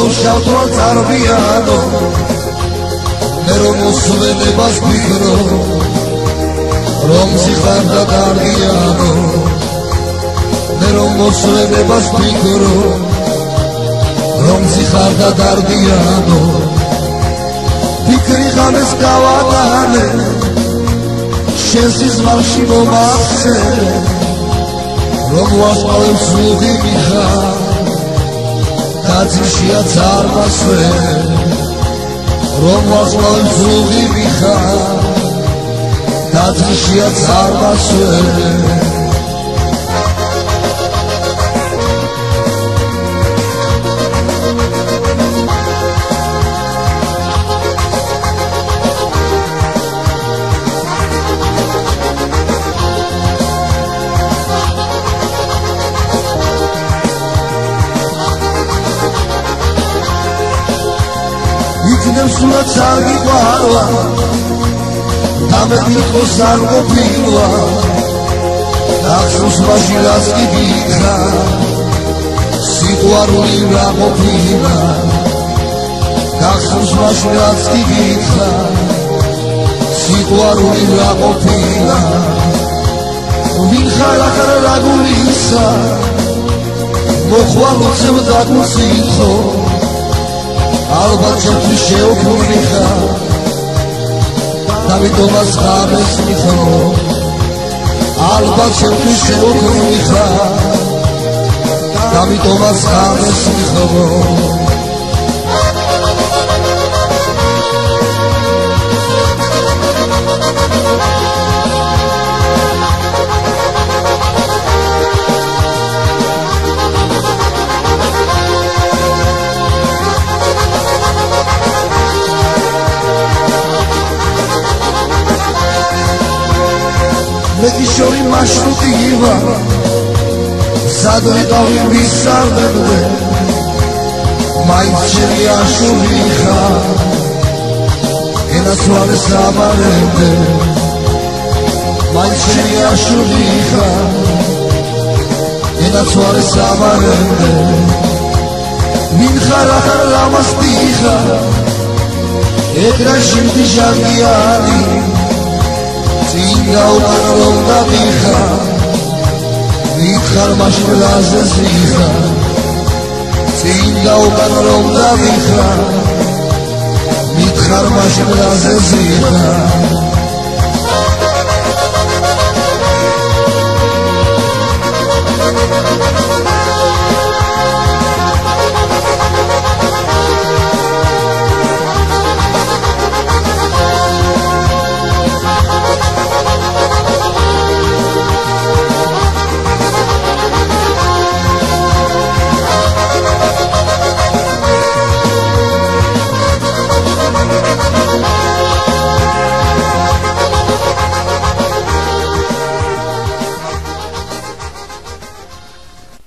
შავთვალ წარბიანო მე რომ მოსვენებას ვფიქრო რომ სიხარ და კარგიანო მე რომ მოსვენებას ვფიქრო რომ სიხარ და კარგიანო ფიქრი ხანეს გავატანე შენ სიზმარში მომახსენე რომ ვასწავლებ სული მიხარ Tadzishia tsarmasve Rom vazvalen zlugi miha Tadzishia tsarmasve იქნებ სულაც არ გიყვარვა და მე მიყოს არ ყოფილა ახსოვს მაშინ რაც კი გიქრა სიყვარული რა ყოფილა ახსოვს მაშინ რაც კი გიქრა სიყვარული რა ყოფილა ვინ ხარ ახლა რა გულისა მოხვალ უცებ დაგუსიხო ალბათ ჩემთვის შეუქმნიხა დავიტოვას ხარეს მიხო ალბათ ჩემთვის შეუქმნიხა დავიტოვას ხარეს მიხო Mekishori mashrutiva Zadvitavi visardebde Maitcheri ashuriha Enasvale samarende Maitcheri ashuriha Enasvale samarende Minkhara lamastiha Ekra shimti jangiani Singa umarom da biha Mitkhar mashmelaze ziha Singa umarom da biha Mitkhar mashmelaze ziha